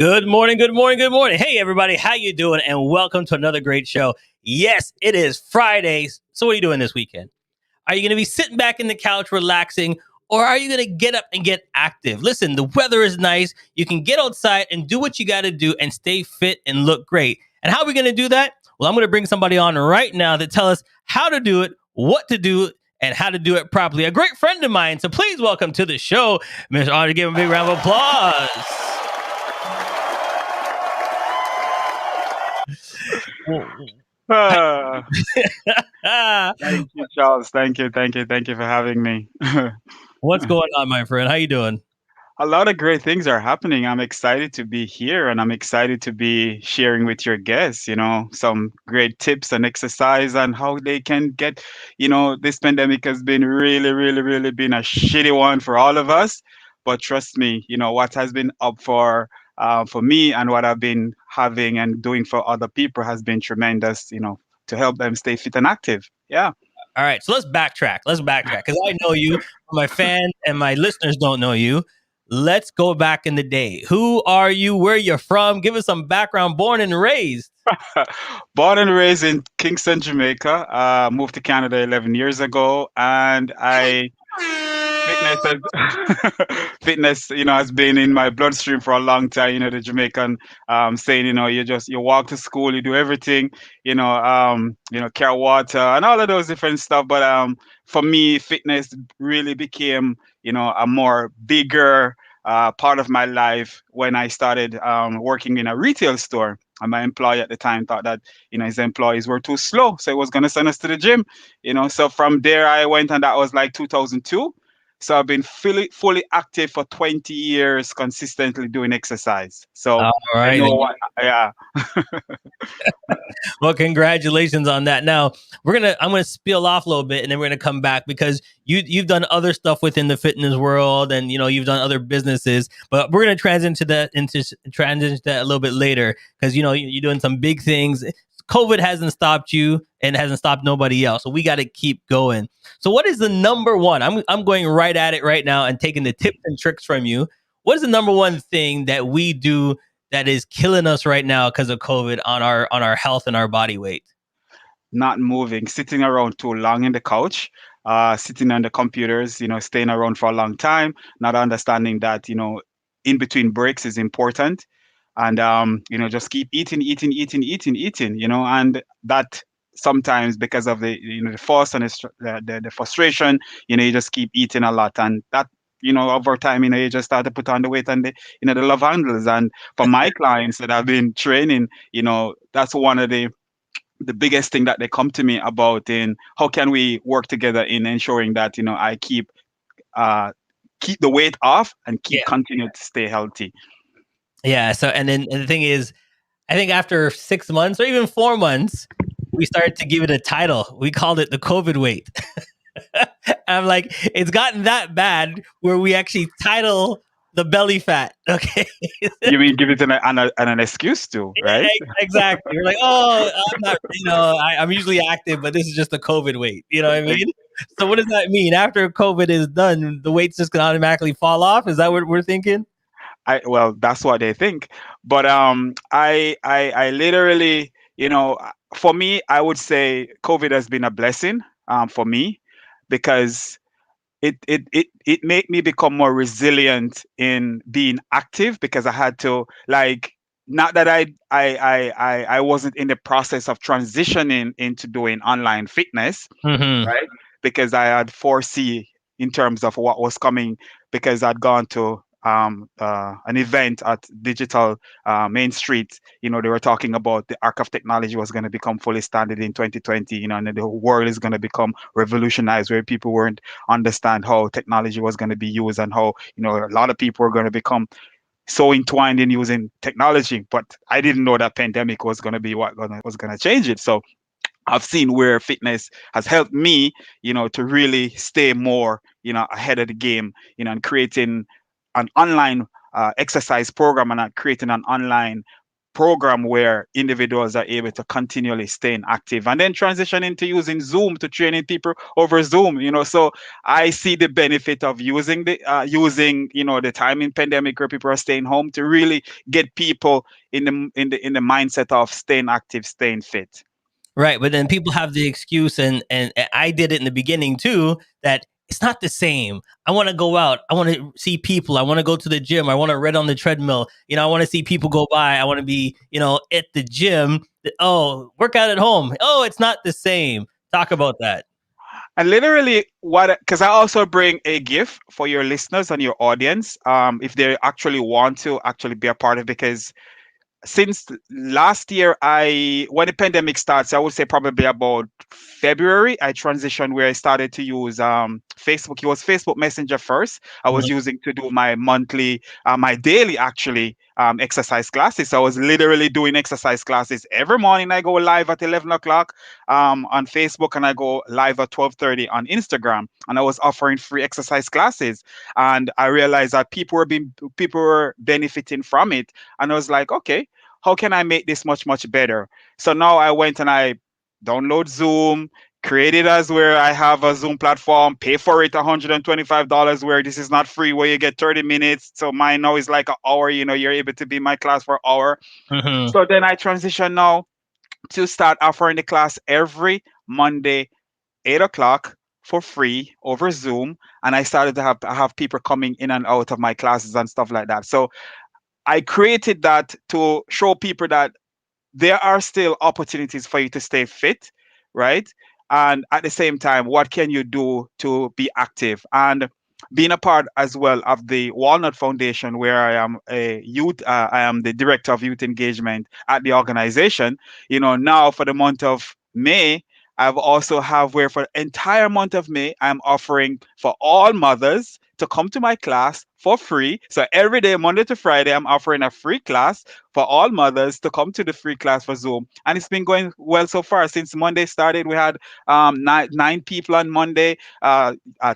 Good morning, good morning, good morning. Hey everybody, how you doing? And welcome to another great show. Yes, it is Fridays. So what are you doing this weekend? Are you going to be sitting back in the couch relaxing, or are you going to get up and get active? Listen, the weather is nice. You can get outside and do what you got to do and stay fit and look great. And how are we going to do that? Well, I'm going to bring somebody on right now to tell us how to do it, what to do, and how to do it properly. A great friend of mine. So please welcome to the show, Mr. Honor. Give him a big round of applause. Ah, Thank you, Charles. Thank you for having me. What's going on, my friend? How you doing? A lot of great things are happening. I'm excited to be here and I'm excited to be sharing with your guests, some great tips and exercise and how they can get, this pandemic has been really, really, really been a shitty one for all of us. But trust me, what has been up for me and what I've been having and doing for other people has been tremendous, to help them stay fit and active. Yeah. All right, so let's backtrack. Let's backtrack because I know you, my fans and my listeners don't know you. Let's go back in the day. Who are you? Where you're from? Give us some background. Born and raised. Born and raised in Kingston, Jamaica. Moved to Canada 11 years ago, and I fitness has, fitness, has been in my bloodstream for a long time. The Jamaican saying, you walk to school, you do everything, carry water and all of those different stuff. But for me, fitness really became, a more bigger part of my life when I started working in a retail store. And my employer at the time thought that, his employees were too slow. So he was going to send us to the gym, So from there I went, and that was like 2002. So I've been fully active for 20 years, consistently doing exercise. So All I right. know what, yeah. Well, congratulations on that. Now I'm gonna spill off a little bit, and then we're gonna come back because you've done other stuff within the fitness world, and you've done other businesses. But we're gonna transition to that a little bit later because you're doing some big things. COVID hasn't stopped you and hasn't stopped nobody else, so we got to keep going. So, what is the number one? I'm going right at it right now and taking the tips and tricks from you. What is the number one thing that we do that is killing us right now because of COVID on our health and our body weight? Not moving, sitting around too long in the couch, sitting on the computers, staying around for a long time, not understanding that, in between breaks is important. And, just keep eating, and that sometimes because of the force and the frustration, you just keep eating a lot. And that, over time, you just start to put on the weight and the love handles. And for my clients that I've been training, that's one of the biggest thing that they come to me about in how can we work together in ensuring that I keep the weight off and Yeah. continue to stay healthy. Yeah. So, and the thing is, I think after 6 months or even 4 months, we started to give it a title. We called it the COVID weight. I'm like, it's gotten that bad where we actually title the belly fat. Okay. You mean give it an excuse to, right? Exactly. We're like, oh, I'm not, I'm usually active, but this is just the COVID weight. You know what I mean? So what does that mean? After COVID is done, the weight's just gonna automatically fall off? Is that what we're thinking? Well, that's what they think. But I literally, for me, I would say COVID has been a blessing for me because it made me become more resilient in being active because I had to, like, not that I wasn't in the process of transitioning into doing online fitness, Mm-hmm. right? Because I had foresee in terms of what was coming because I'd gone to an event at Digital Main Street. They were talking about the arc of technology was going to become fully standard in 2020. And the world is going to become revolutionized where people weren't understand how technology was going to be used and how a lot of people were going to become so entwined in using technology. But I didn't know that pandemic was going to be what was going to change it. So I've seen where fitness has helped me, to really stay more, ahead of the game, and creating an online exercise program and creating an online program where individuals are able to continually stay active and then transition into using Zoom to training people over Zoom. So I see the benefit of using the time in pandemic where people are staying home to really get people in the mindset of staying active, staying fit. Right, but then people have the excuse, and I did it in the beginning too, that it's not the same. I want to go out. I want to see people. I want to go to the gym. I want to run on the treadmill. I want to see people go by. I want to be, at the gym. Oh, work out at home. Oh, it's not the same. Talk about that. And literally, because I also bring a gift for your listeners and your audience, if they actually want to actually be a part of, because since last year, when the pandemic starts, I would say probably about February, I transitioned where I started to use Facebook. It was Facebook Messenger first. I was Mhm. using to do my monthly, my daily actually exercise classes. So I was literally doing exercise classes every morning. I go live at 11 o'clock on Facebook, and I go live at 12:30 on Instagram. And I was offering free exercise classes, and I realized that people were benefiting from it, and I was like, okay, how can I make this much, much better? So now I went and I download Zoom, create it as where I have a Zoom platform, pay for it $125, where this is not free, where you get 30 minutes. So mine now is like an hour, you're able to be in my class for an hour. Mhm. So then I transition now to start offering the class every Monday, 8 o'clock for free over Zoom. And I started to have people coming in and out of my classes and stuff like that. So I created that to show people that there are still opportunities for you to stay fit, right? And at the same time, what can you do to be active? And being a part as well of the Walnut Foundation, where I am the director of youth engagement at the organization. Now for the month of May, I've also have where for the entire month of May, I'm offering for all mothers to come to my class for free. So every day, Monday to Friday, I'm offering a free class for all mothers to come to the free class for Zoom. And it's been going well so far. Since Monday started, we had nine people on Monday.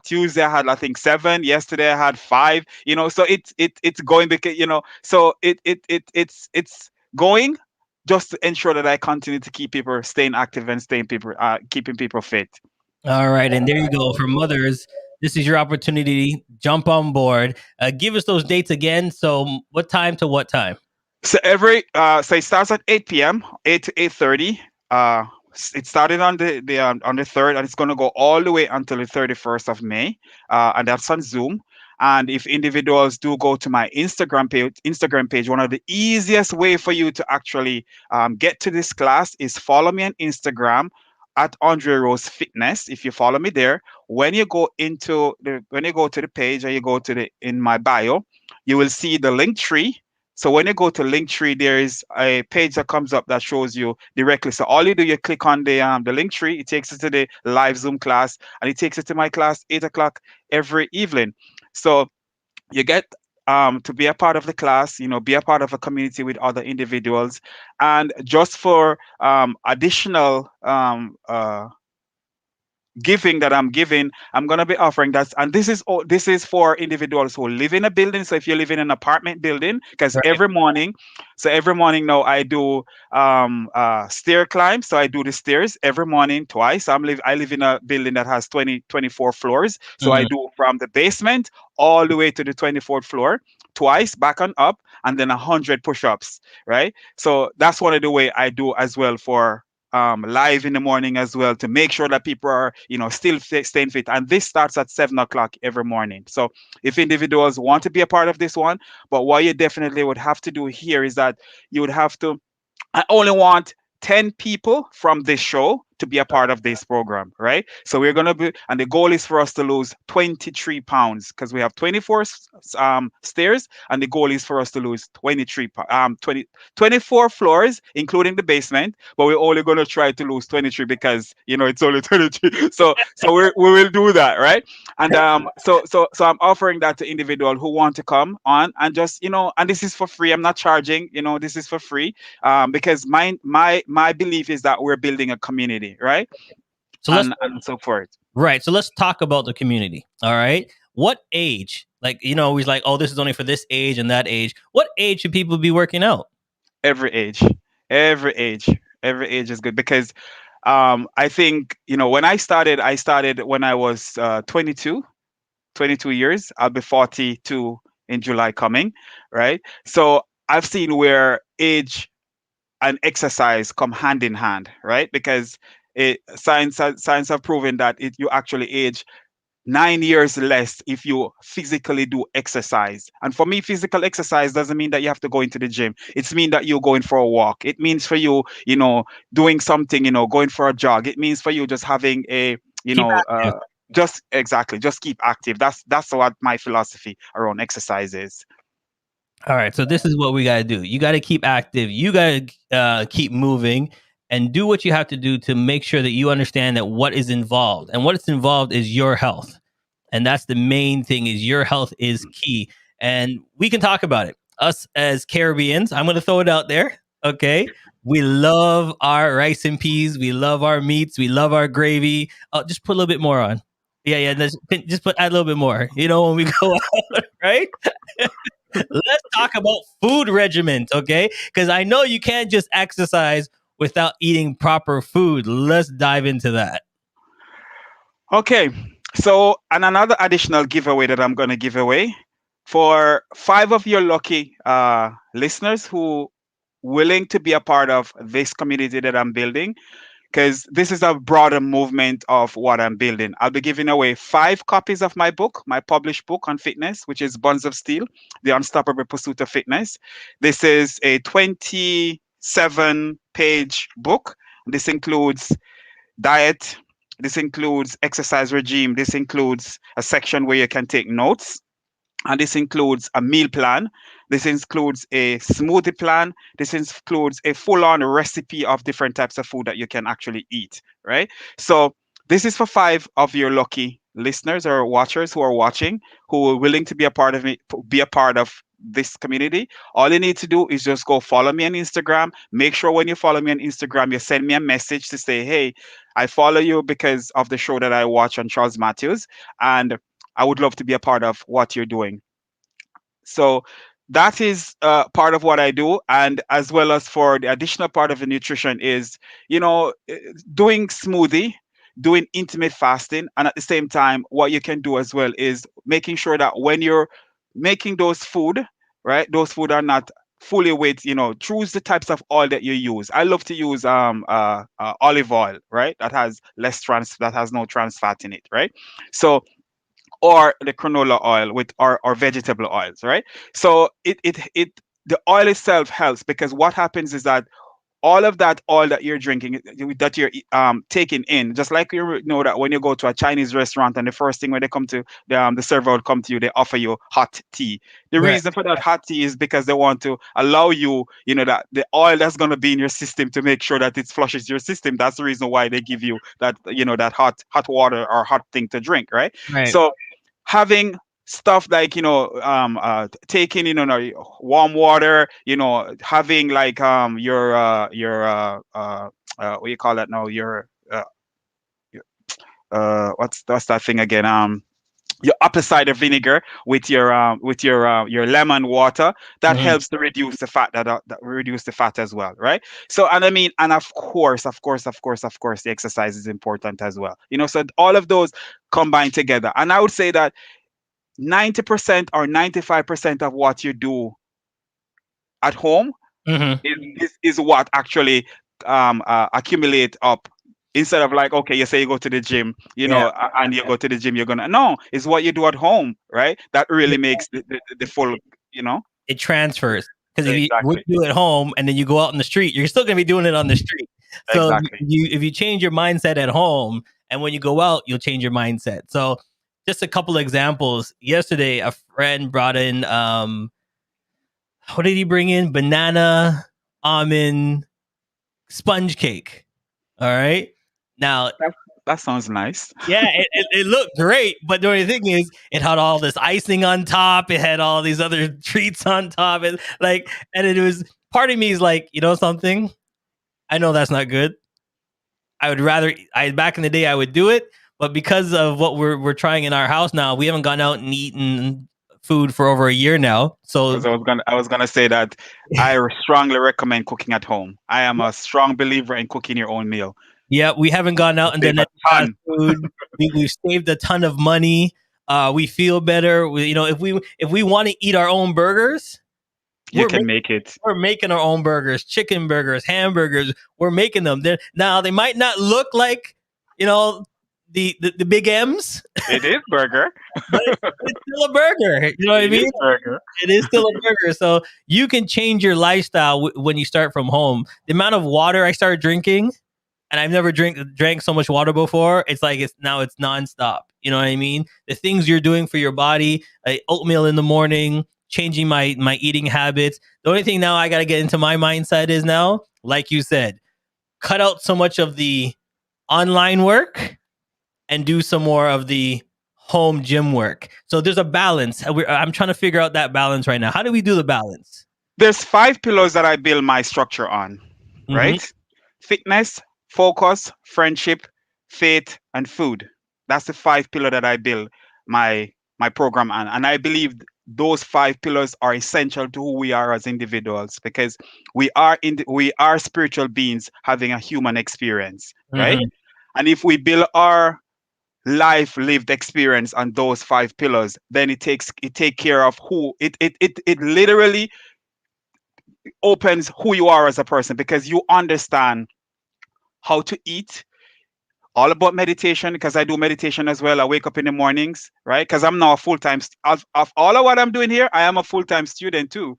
Tuesday, I had, I think, 7. Yesterday, I had 5. So it's going because, so it's going just to ensure that I continue to keep people staying active and keeping people fit. All right, and there you go. For mothers, this is your opportunity. Jump on board. Give us those dates again. So, what time to what time? So it starts at 8 p.m., 8 to 8:30. It started on the 3rd, and it's going to go all the way until the 31st of May, and that's on Zoom. And if individuals do go to my Instagram page, one of the easiest way for you to actually get to this class is follow me on Instagram at Andre Rose Fitness. If you follow me there, when you go to the page, or you go to the in my bio, you will see the link tree. So when you go to Linktree, there is a page that comes up that shows you directly. So all you do, you click on the Linktree. It takes you to the live Zoom class, and it takes you to my class 8 o'clock every evening. So you get to be a part of the class, be a part of a community with other individuals, and just for additional giving that I'm giving, I'm gonna be offering that. And this is for individuals who live in a building. So if you live in an apartment building, because Right. every morning now I do stair climb. So I do the stairs every morning twice. I live in a building that has 24 floors. So I Mhm. do from the basement all the way to the 24th floor twice, back and up, and then 100 push-ups, right? So that's one of the way I do as well for live in the morning as well, to make sure that people are still staying fit. And this starts at 7 o'clock every morning. So if individuals want to be a part of this one, but what you definitely would have to do here is that you would have to I only want 10 people from this show to be a part of this program, right? So we're going to be, and the goal is for us to lose 23 pounds, because we have 24 stairs, and the goal is for us to lose 24 floors, including the basement, but we're only going to try to lose 23 because, it's only 23. So we will do that, right? And so I'm offering that to individual who want to come on, and just, and this is for free. I'm not charging, this is for free, because my belief is that we're building a community, right? So let's And so forth. right. So let's talk about the community. All right. What age? Like, he's like, oh, this is only for this age and that age. What age should people be working out? Every age, every age, every age is good because I think when I started when I was 22 years. I'll be 42 in July coming, right? So I've seen where age and exercise come hand in hand, right? Because science have proven that you actually age 9 years less if you physically do exercise. And for me, physical exercise doesn't mean that you have to go into the gym. It's mean that you're going for a walk. It means for you, doing something, going for a jog. It means for you just having a, Keep active. just exactly, just keep active. That's what my philosophy around exercise is. All right, so this is what we got to do. You got to keep active. You got to keep moving and do what you have to do to make sure that you understand that what is involved. And what is involved is your health. And that's the main thing is your health is key. And we can talk about it. Us as Caribbeans, I'm going to throw it out there, okay? We love our rice and peas, we love our meats, we love our gravy. Oh, just put a little bit more on. Yeah, just add a little bit more. When we go out, right? Let's talk about food regimens, okay? Because I know you can't just exercise without eating proper food. Let's dive into that. Okay. So, and another additional giveaway that I'm going to give away for 5 of your lucky listeners who willing to be a part of this community that I'm building, because this is a broader movement of what I'm building. I'll be giving away 5 copies of my book, my published book on fitness, which is Buns of Steel, The Unstoppable Pursuit of Fitness. This is a 27-page book. This includes diet. This includes exercise regime. This includes a section where you can take notes. And this includes a meal plan. This includes a smoothie plan. This includes a full-on recipe of different types of food that you can actually eat, right? So this is for 5 of your lucky listeners or watchers who are watching, who are willing to be a part of it, be a part of this community. All you need to do is just go follow me on Instagram. Make sure when you follow me on Instagram, you send me a message to say, hey, I follow you because of the show that I watch on Charles Matthews. And I would love to be a part of what you're doing. So that is part of what I do, and as well as for the additional part of the nutrition is, doing smoothie, doing intermittent fasting, and at the same time, what you can do as well is making sure that when you're making those food, right, those food are not fully with, choose the types of oil that you use. I love to use olive oil, right, that has no trans fat in it, right? So or the canola oil with or vegetable oils, right? So it the oil itself helps because what happens is that all of that oil that you're drinking, that you're taking in, just like you know that when you go to a Chinese restaurant and the first thing when they come to the server will come to you, they offer you hot tea. The Right. reason for that hot tea is because they want to allow you, that the oil that's going to be in your system to make sure that it flushes your system. That's the reason why they give you that, that hot water or hot thing to drink, right? Right. So having stuff like taking warm water, having like what you call that now, what's that thing again, your apple cider vinegar with your lemon water, that Mhm. helps to reduce the fat, that reduce the fat as well, right? So, and I mean, and of course the exercise is important as well, so all of those combine together, and I would say that 90% or 95% of what you do at home Mhm. is what actually accumulate up. Instead of like, okay, you say you go to the gym, Yeah. and you go to the gym, you're gonna, no, it's what you do at home, right? That really Yeah. makes the full, you know. It transfers because if you what Exactly, you do at home and then you go out in the street, you're still going to be doing it on the street. So exactly. if you change your mindset at home and when you go out, you'll change your mindset. So just a couple of examples. Yesterday, a friend brought in what did he bring in? Banana almond sponge cake. All right. Now, That, that sounds nice. yeah, it looked great, but the only thing is, it had all this icing on top. It had all these other treats on top, and it was part of me is like, you know something, I know that's not good. I would rather, I back in the day I would do it, but because of what we're trying in our house now, we haven't gone out and eaten food for over a year now. So Because I was gonna say that I strongly recommend cooking at home. I am a strong believer in cooking your own meal. yeah, we haven't gone out and Save done a any fast ton. food. We've saved a ton of money. We feel better. If we want to eat our own burgers, You we're can make it. we're making our own burgers, chicken burgers, hamburgers. We're making them. Now they might not look like, the big M's, It is burger. but it's still a burger. You know what I It is mean? burger. It is still a burger. So you can change your lifestyle when you start from home. The amount of water I started drinking, and I've never drank so much water before. It's like it's nonstop. You know what I mean? The things you're doing for your body, like oatmeal in the morning, changing my eating habits. The only thing now I got to get into my mindset is now, like you said, cut out so much of the online work and do some more of the home gym work. So there's a balance. I'm trying to figure out that balance right now. How do we do the balance? There's 5 pillars that I build my structure on, Mm-hmm. right? Fitness, focus, friendship, faith, and food. That's the 5 pillar that I build my program on. And I believe those 5 pillars are essential to who we are as individuals, because we are spiritual beings having a human experience, right? Mm-hmm. And if we build our life lived experience on those 5 pillars, then it take care of who it literally opens who you are as a person, because you understand how to eat, all about meditation, because I do meditation as well. I wake up in the mornings, right? Because I'm now a full-time of all of what I'm doing here, I am a full-time student too.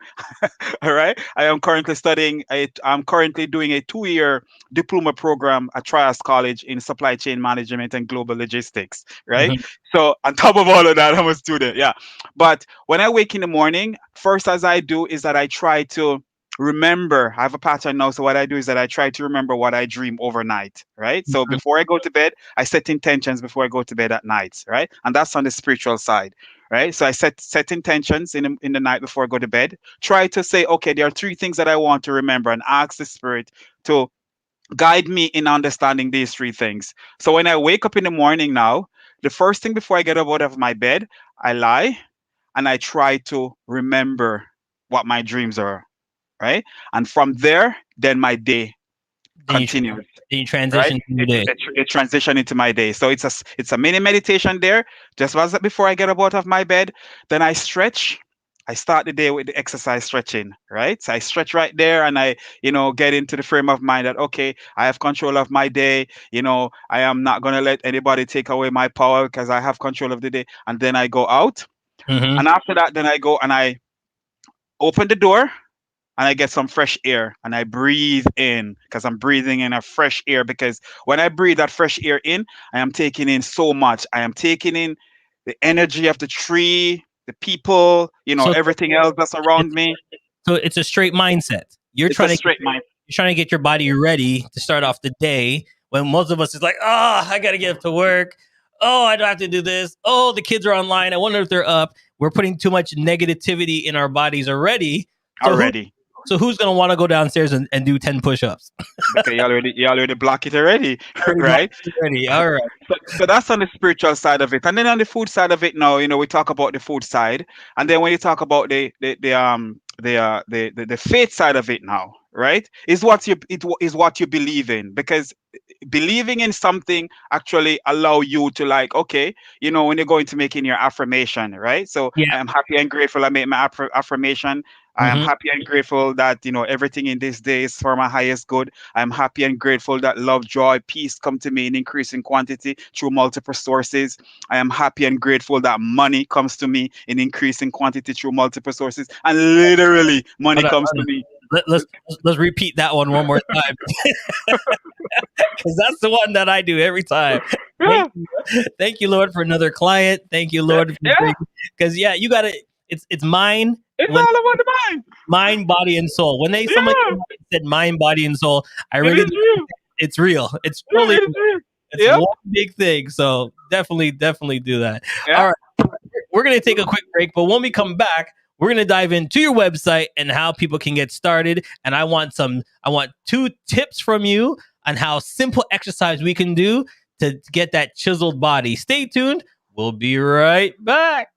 All right. I'm currently doing a 2-year diploma program at Trias College in supply chain management and global logistics. Right. Mm-hmm. So on top of all of that, I'm a student. Yeah. But when I wake in the morning, first as I do is that I try to remember. I have a pattern now. So what I do is that I try to remember what I dream overnight. Right. So before I go to bed, I set intentions before I go to bed at night. Right. And that's on the spiritual side. Right. So I set intentions in the night before I go to bed. Try to say, okay, there are 3 things that I want to remember, and ask the spirit to guide me in understanding these 3 things. So when I wake up in the morning now, the first thing before I get up out of my bed, I lie and I try to remember what my dreams are. Right. And from there, then my day Then you continues. then you Right. transition to your It, day. it, it transition into my day. So it's a mini meditation there. Just as before I get up out of my bed, then I stretch. I start the day with the exercise stretching, right? So I stretch right there, and I, get into the frame of mind that, okay, I have control of my day. I am not gonna let anybody take away my power because I have control of the day. And then I go out, Mm-hmm. and after that, then I go and I open the door, and I get some fresh air and I breathe in, because I'm breathing in a fresh air. Because when I breathe that fresh air in, I am taking in so much. I am taking in the energy of the tree, the people, So everything else that's around it's me. it's a straight mindset. You're It's a trying to straight mind. you're trying to get your body ready to start off the day, when most of us is like, oh, I gotta get up to work. Oh, I don't have to do this. Oh, the kids are online. I wonder if they're up. We're putting too much negativity in our bodies already. So Already. who's gonna want to go downstairs and do 10 push-ups? Because you already block it already, Already right? ready. All right. So that's on the spiritual side of it, and then on the food side of it now, we talk about the food side, and then when you talk about the faith side of it now, right, is what you believe in, because believing in something actually allow you to, like, okay, when you're going to make in your affirmation, right? So Yeah. I am happy and grateful. I make my affirmation. I am Mm-hmm. happy and grateful that everything in this day is for my highest good. I am happy and grateful that love, joy, peace come to me in increasing quantity through multiple sources. I am happy and grateful that money comes to me in increasing quantity through multiple sources, and literally money Hold on, comes hold to on. me. Let's repeat that one more time, because that's the one that I do every time. Yeah, Thank you, Lord, for another client. Thank you, Lord, for yeah. because you got to. It's mind, It's when all about the mind. mind, body, and soul. When someone Yeah, said mind, body, and soul, I it really is real. it's real. It's Yeah, really it is real. it's Yep. one big thing. So definitely do that. Yeah. All right, we're gonna take a quick break, but when we come back, we're gonna dive into your website and how people can get started. And I want 2 tips from you on how simple exercise we can do to get that chiseled body. Stay tuned. We'll be right back.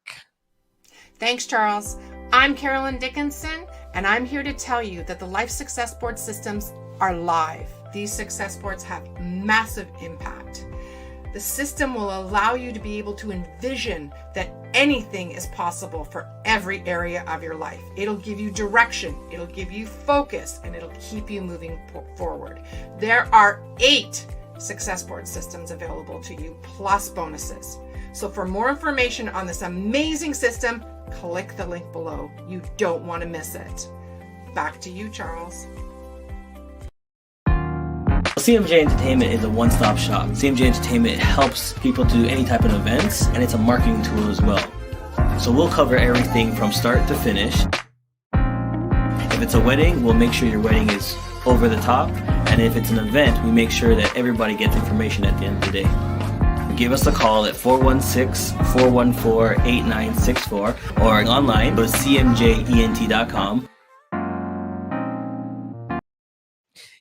Thanks, Charles. I'm Carolyn Dickinson, and I'm here to tell you that the Life Success Board systems are live. These success boards have massive impact. The system will allow you to be able to envision that anything is possible for every area of your life. It'll give you direction, it'll give you focus, and it'll keep you moving forward. There are 8 success board systems available to you, plus bonuses. So for more information on this amazing system, click the link below. You don't want to miss it. Back to you, Charles. CMJ Entertainment is a one-stop shop. CMJ Entertainment helps people do any type of events, and it's a marketing tool as well. So we'll cover everything from start to finish. If it's a wedding, we'll make sure your wedding is over the top. And if it's an event, we make sure that everybody gets information at the end of the day. Give us a call at 416-414-8964 or online, go to cmjent.com.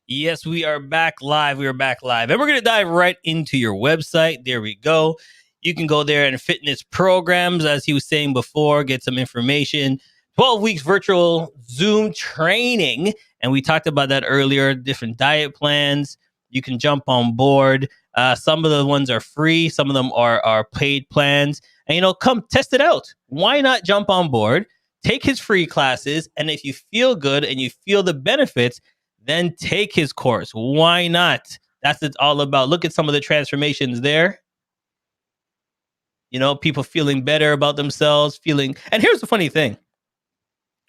Yes, we are back live. And we're going to dive right into your website. There we go. You can go there and fitness programs, as he was saying before, get some information. 12 weeks virtual Zoom training. And we talked about that earlier, different diet plans. You can jump on board. Some of the ones are free. Some of them are paid plans. And, come test it out. Why not jump on board, take his free classes, and if you feel good and you feel the benefits, then take his course. Why not? That's what it's all about. Look at some of the transformations there. People feeling better about themselves, and here's the funny thing.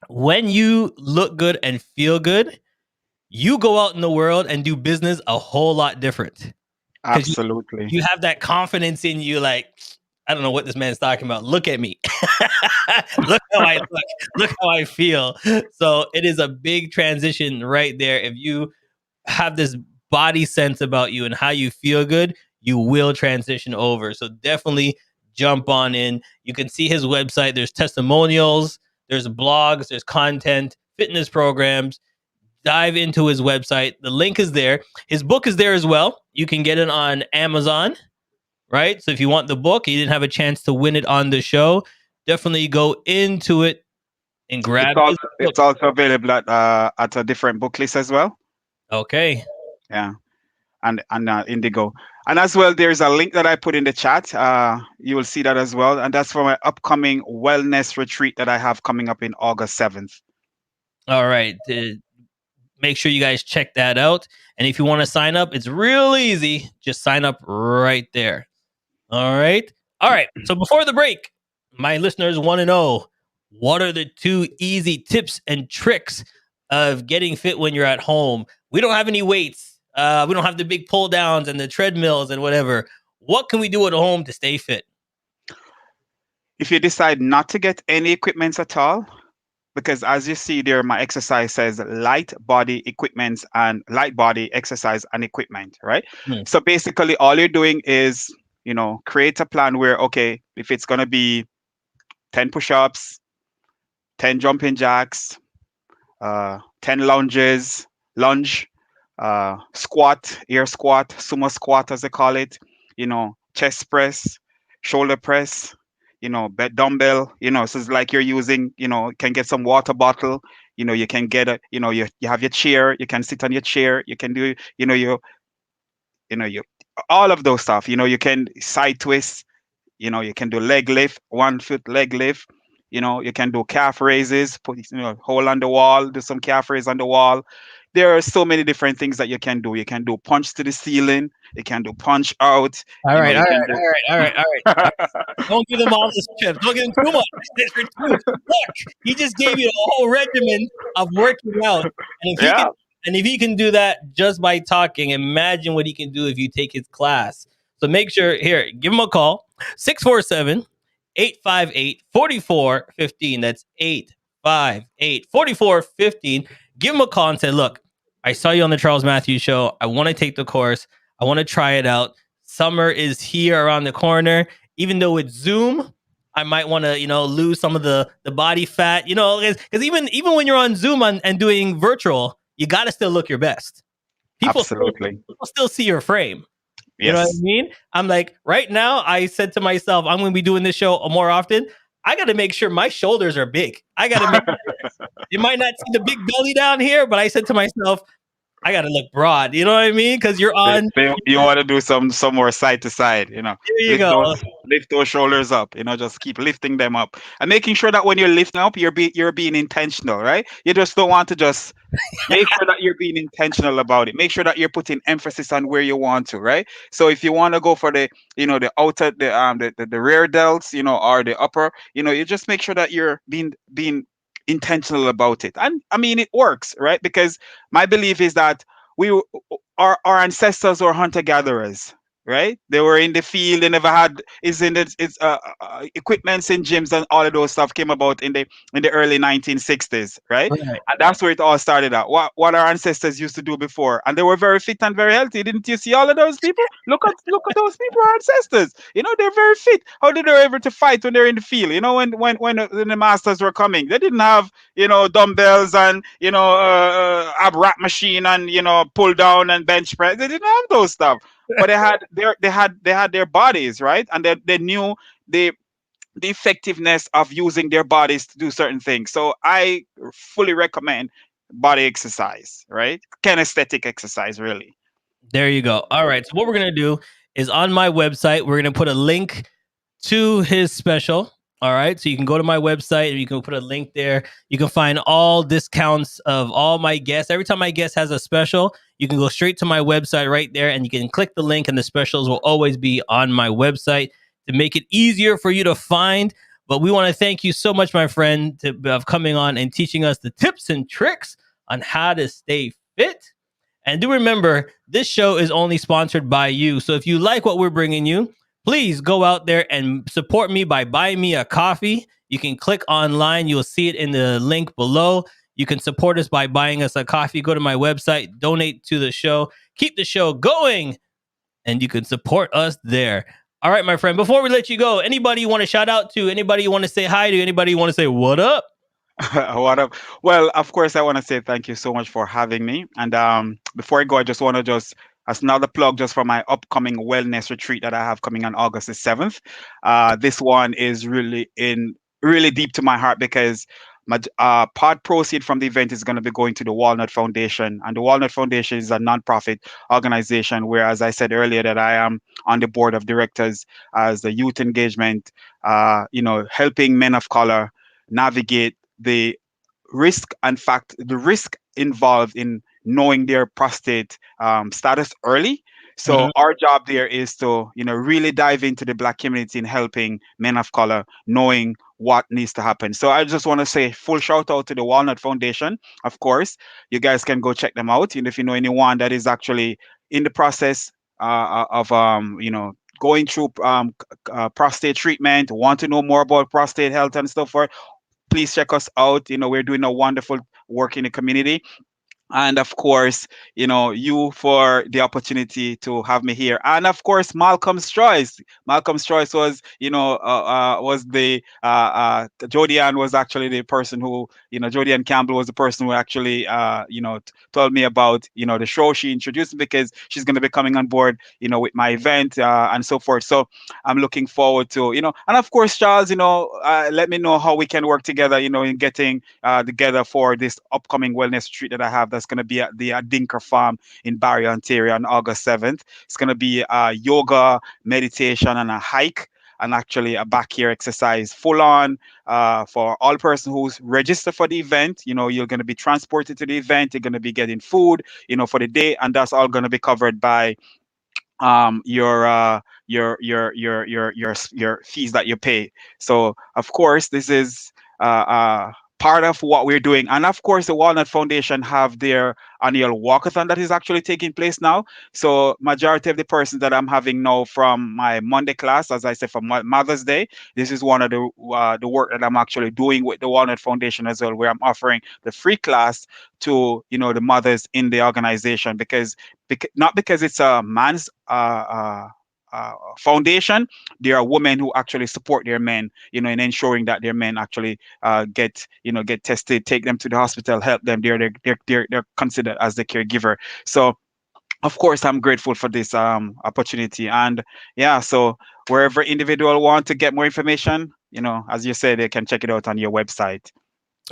When you look good and feel good, you go out in the world and do business a whole lot different. Absolutely. You have that confidence in you, like, I don't know what this man's talking about. Look at me. Look how I look. Look how I feel. So it is a big transition right there. If you have this body sense about you and how you feel good, you will transition over. So definitely jump on in. You can see his website. There's testimonials, there's blogs, there's content, fitness programs. Dive into his website. The link is there. His book is there as well. You can get it on Amazon, right? So if you want the book, you didn't have a chance to win it on the show, definitely go into it and grab it. It's also available at a different book list as well. Okay. Yeah. And Indigo. And as well, there's a link that I put in the chat. You will see that as well. And that's for my upcoming wellness retreat that I have coming up in August 7th. All right. Make sure you guys check that out. And if you want to sign up, it's real easy. Just sign up right there. All right. So before the break, my listeners want to know, what are the 2 easy tips and tricks of getting fit when you're at home? We don't have any weights. We don't have the big pull downs and the treadmills and whatever. What can we do at home to stay fit? If you decide not to get any equipment at all, because as you see there, my exercise says light body equipment and light body exercise and equipment, right? So basically all you're doing is, create a plan where, okay, if it's going to be 10 push-ups, 10 jumping jacks, 10 lunge, squat, air squat, sumo squat, as they call it, chest press, shoulder press, bed dumbbell, so it's like you're using, can get some water bottle, you can get you have your chair, you can sit on your chair, you can do, you all of those stuff, you can side twist, you can do leg lift, 1 foot leg lift, you can do calf raises, put, hole on the wall, do some calf raise on the wall. There are so many different things that you can do. You can do punch to the ceiling. You can do punch out. All right. Don't give them all this tips. Don't give them too much. Look, he just gave you a whole regimen of working out. And if he can do that just by talking, imagine what he can do if you take his class. So make sure, give him a call, 647-858-4415. That's 858-4415. Give him a call and say, look, I saw you on the Charles Matthews show. I want to take the course. I want to try it out. Summer is here around the corner. Even though it's Zoom, I might want to, lose some of the body fat, because even when you're on Zoom and doing virtual, you got to still look your best. People still see your frame. You know what I mean? I'm like, right now, I said to myself, I'm going to be doing this show more often. I got to make sure my shoulders are big. I got to make sure you might not see the big belly down here, but I said to myself, I got to look broad. You know what I mean? Because you're on. You want to do some more side to side, There you lift go. those shoulders up, just keep lifting them up and making sure that when you're lifting up, you're being intentional, right? You just don't want to just make sure that you're being intentional about it. Make sure that you're putting emphasis on where you want to, right? So if you want to go for the outer, the rear delts, or the upper, you just make sure that you're being intentional about it. And I mean, it works, right? Because my belief is that we our ancestors were hunter gatherers, right? They were in the field. They never had is in the it's equipments in gyms, and all of those stuff came about in the early 1960s, right? Right. And that's where it all started out. What our ancestors used to do before, and they were very fit and very healthy. Didn't you see all of those people? Look at those people, our ancestors. They're very fit. How did they able to fight when they're in the field? When the masters were coming, they didn't have dumbbells and ab rack machine and pull down and bench press. They didn't have those stuff, but they had their bodies, right? And they knew the the effectiveness of using their bodies to do certain things. So I fully recommend body exercise, right? Kinesthetic exercise, really. There you go. All right. So what we're gonna do is on my website, we're gonna put a link to his special. All right. So you can go to my website and you can put a link there. You can find all discounts of all my guests. Every time my guest has a special, you can go straight to my website right there and you can click the link, and the specials will always be on my website to make it easier for you to find. But we want to thank you so much, my friend, of coming on and teaching us the tips and tricks on how to stay fit. And do remember, this show is only sponsored by you. So if you like what we're bringing you, please go out there and support me by buying me a coffee. You can click online. You'll see it in the link below. You can support us by buying us a coffee. Go to my website, donate to the show, keep the show going, and you can support us there. All right, my friend, before we let you go, anybody you want to shout out to? Anybody you want to say hi to? Anybody you want to say what up? What up? Well, of course, I want to say thank you so much for having me. And before I go, I just want to as another plug just for my upcoming wellness retreat that I have coming on August the 7th. This one is really deep to my heart because my part proceed from the event is going to be going to the Walnut Foundation, and the Walnut Foundation is a nonprofit organization where, as I said earlier, that I am on the board of directors as the youth engagement, helping men of color navigate the risk involved in knowing their prostate status early. So Mhm. our job there is to really dive into the Black community and helping men of color knowing what needs to happen. So I just want to say full shout out to the Walnut Foundation. Of course, you guys can go check them out. And if you know anyone that is actually in the process of going through prostate treatment, want to know more about prostate health and stuff, please check us out. We're doing a wonderful work in the community. And of course, you for the opportunity to have me here. And of course, Malcolm's choice. Malcolm's choice was, was the Jodianne was actually the person who, Jodianne Campbell was the person who actually, told me about, the show. She introduced me because she's going to be coming on board, with my event and so forth. So I'm looking forward to, and of course, Charles, let me know how we can work together, in getting together for this upcoming wellness retreat that I have. That's going to be at the Dinker Farm in Barrie, Ontario on August 7th. It's going to be yoga, meditation, and a hike, and actually a backyard exercise full on for all person who's registered for the event. You're going to be transported to the event. You're going to be getting food, for the day, and that's all going to be covered by your fees that you pay. So of course this is part of what we're doing, and of course the Walnut Foundation have their annual walkathon that is actually taking place now. So majority of the persons that I'm having now from my Monday class, as I said, from Mother's Day, this is one of the work that I'm actually doing with the Walnut Foundation as well, where I'm offering the free class to the mothers in the organization, not because it's a man's foundation. There are women who actually support their men, in ensuring that their men actually get tested, take them to the hospital, help them. They're considered as the caregiver. So of course, I'm grateful for this opportunity. And yeah, so wherever individual want to get more information, as you said, they can check it out on your website.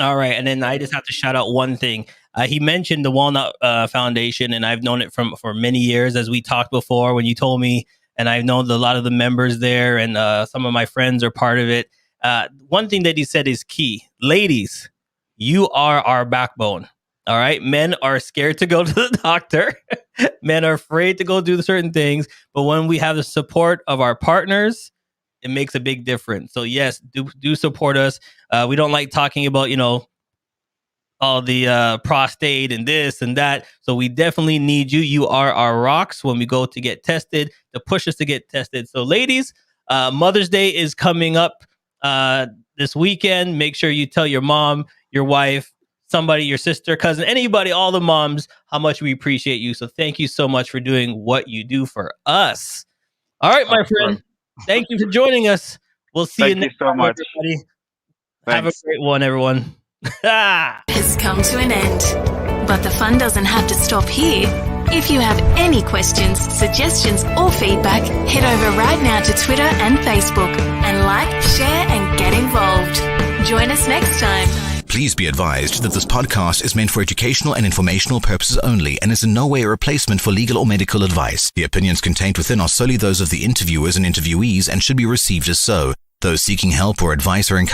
All right, and then I just have to shout out one thing. He mentioned the Walnut Foundation, and I've known it for many years, as we talked before when you told me, and I've known a lot of the members there, and some of my friends are part of it. One thing that he said is key. Ladies, you are our backbone. All right. Men are scared to go to the doctor. Men are afraid to go do certain things. But when we have the support of our partners, it makes a big difference. So yes, do support us. We don't like talking about, all the prostate and this and that. So we definitely need you. You are our rocks when we go to get tested, to push us to get tested. So ladies, Mother's Day is coming up this weekend. Make sure you tell your mom, your wife, somebody, your sister, cousin, anybody, all the moms, how much we appreciate you. So thank you so much for doing what you do for us. All right, my friend. Thank you for joining us. We'll see you next time, everybody. Have a great one, everyone. Has come to an end, but the fun doesn't have to stop here. If you have any questions, suggestions, or feedback, head over right now to Twitter and Facebook and like, share, and get involved. Join us next time. Please be advised that this podcast is meant for educational and informational purposes only and is in no way a replacement for legal or medical advice. The opinions contained within are solely those of the interviewers and interviewees and should be received as so. Those seeking help or advice are encouraged